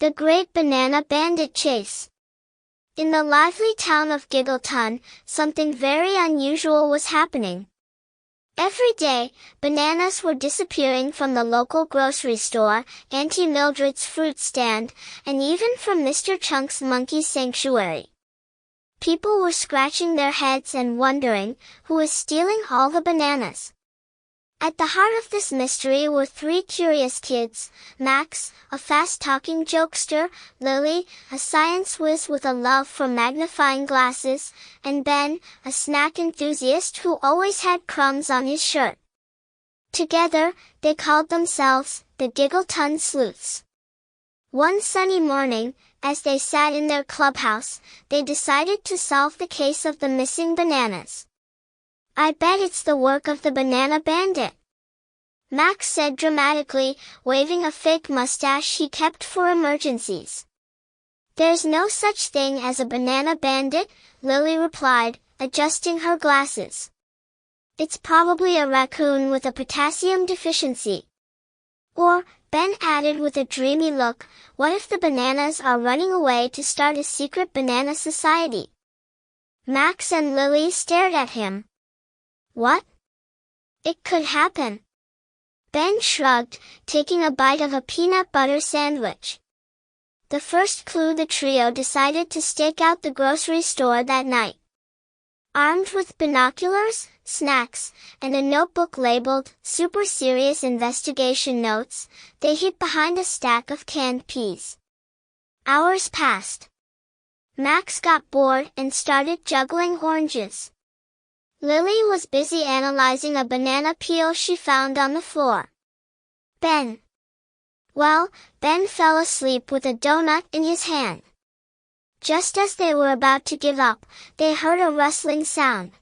The Great Banana Bandit Chase. In the lively town of Giggleton, something very unusual was happening. Every day, bananas were disappearing from the local grocery store, Auntie Mildred's fruit stand, and even from Mr. Chunk's monkey sanctuary. People were scratching their heads and wondering, who is stealing all the bananas? At the heart of this mystery were three curious kids: Max, a fast-talking jokester; Lily, a science whiz with a love for magnifying glasses; and Ben, a snack enthusiast who always had crumbs on his shirt. Together, they called themselves the Giggleton Sleuths. One sunny morning, as they sat in their clubhouse, they decided to solve the case of the missing bananas. "I bet it's the work of the Banana Bandit," Max said dramatically, waving a fake mustache he kept for emergencies. "There's no such thing as a banana bandit," Lily replied, adjusting her glasses. "It's probably a raccoon with a potassium deficiency." Or, Ben added with a dreamy look, "what if the bananas are running away to start a secret banana society?" Max and Lily stared at him. "What? It could happen." Ben shrugged, taking a bite of a peanut butter sandwich. The first clue the trio decided to stake out the grocery store that night. Armed with binoculars, snacks, and a notebook labeled "Super Serious Investigation Notes," they hid behind a stack of canned peas. Hours passed. Max got bored and started juggling oranges. Lily was busy analyzing a banana peel she found on the floor. Ben fell asleep with a donut in his hand. Just as they were about to give up, they heard a rustling sound.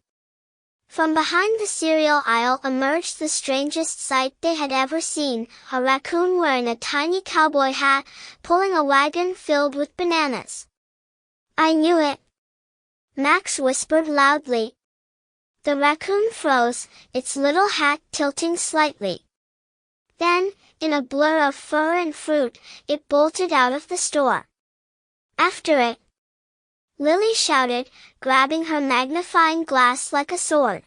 From behind the cereal aisle emerged the strangest sight they had ever seen: a raccoon wearing a tiny cowboy hat, pulling a wagon filled with bananas. "I knew it," Max whispered loudly. The raccoon froze, its little hat tilting slightly. Then, in a blur of fur and fruit, it bolted out of the store. "After it!" Lily shouted, grabbing her magnifying glass like a sword.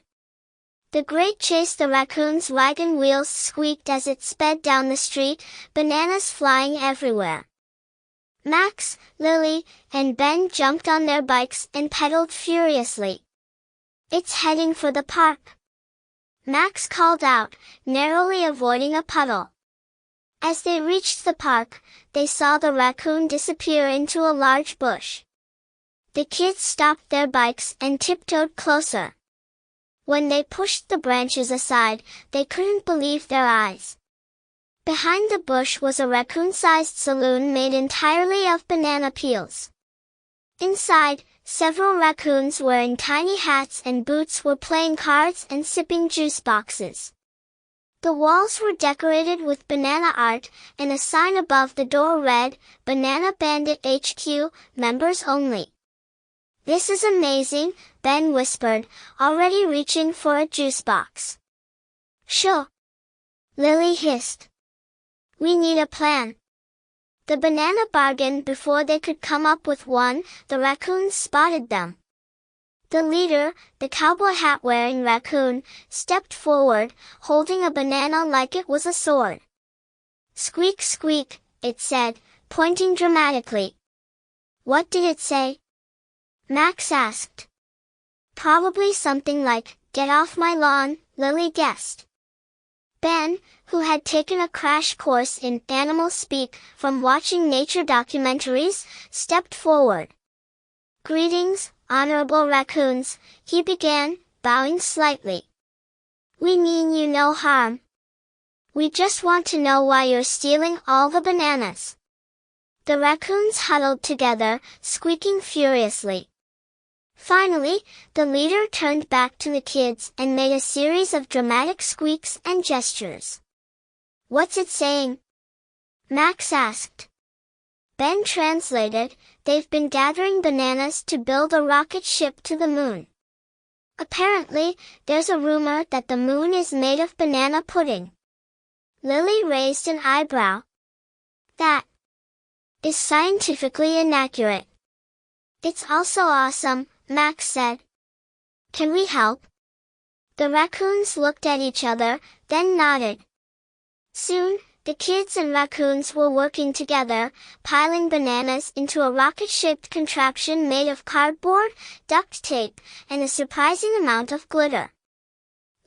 The great chase. The raccoon's wagon wheels squeaked as it sped down the street, bananas flying everywhere. Max, Lily, and Ben jumped on their bikes and pedaled furiously. "It's heading for the park," Max called out, narrowly avoiding a puddle. As they reached the park, they saw the raccoon disappear into a large bush. The kids stopped their bikes and tiptoed closer. When they pushed the branches aside, they couldn't believe their eyes. Behind the bush was a raccoon-sized saloon made entirely of banana peels. Inside, several raccoons wearing tiny hats and boots were playing cards and sipping juice boxes. The walls were decorated with banana art, and a sign above the door read, "Banana Bandit HQ, members only." "This is amazing," Ben whispered, already reaching for a juice box. "Sure," Lily hissed. "We need a plan." The banana bargained before they could come up with one. The raccoons spotted them. The leader, the cowboy hat-wearing raccoon, stepped forward, holding a banana like it was a sword. "Squeak, squeak," it said, pointing dramatically. "What did it say?" Max asked. "Probably something like, 'Get off my lawn,'" Lily guessed. Ben, who had taken a crash course in animal speak from watching nature documentaries, stepped forward. "Greetings, honorable raccoons," he began, bowing slightly. "We mean you no harm. We just want to know why you're stealing all the bananas." The raccoons huddled together, squeaking furiously. Finally, the leader turned back to the kids and made a series of dramatic squeaks and gestures. "What's it saying?" Max asked. Ben translated, "They've been gathering bananas to build a rocket ship to the moon. Apparently, there's a rumor that the moon is made of banana pudding." Lily raised an eyebrow. "That is scientifically inaccurate. It's also awesome, Max said. Can we help? The raccoons looked at each other, then nodded. Soon, the kids and raccoons were working together, piling bananas into a rocket-shaped contraption made of cardboard, duct tape, and a surprising amount of glitter.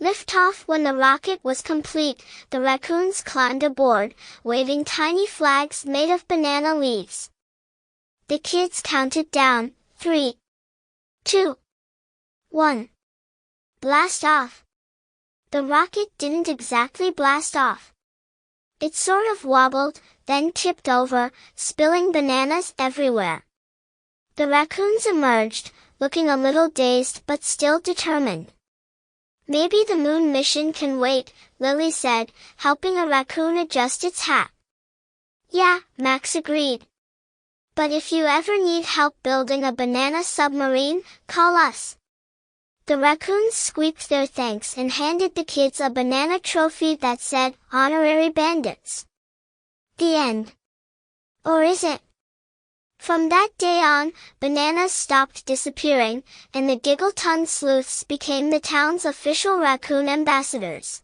Liftoff when the rocket was complete, the raccoons climbed aboard, waving tiny flags made of banana leaves. The kids counted down, 3, 2, 1. Blast off! The rocket didn't exactly blast off. It sort of wobbled, then tipped over, spilling bananas everywhere. The raccoons emerged, looking a little dazed but still determined. Maybe the moon mission can wait, Lily said, helping a raccoon adjust its hat. Yeah, Max agreed. But if you ever need help building a banana submarine, call us. The raccoons squeaked their thanks and handed the kids a banana trophy that said, Honorary Bandits. The end. Or is it? From that day on, bananas stopped disappearing, and the Giggleton sleuths became the town's official raccoon ambassadors.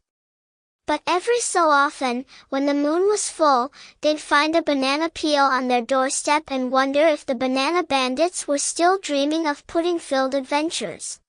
But every so often, when the moon was full, they'd find a banana peel on their doorstep and wonder if the banana bandits were still dreaming of pudding-filled adventures.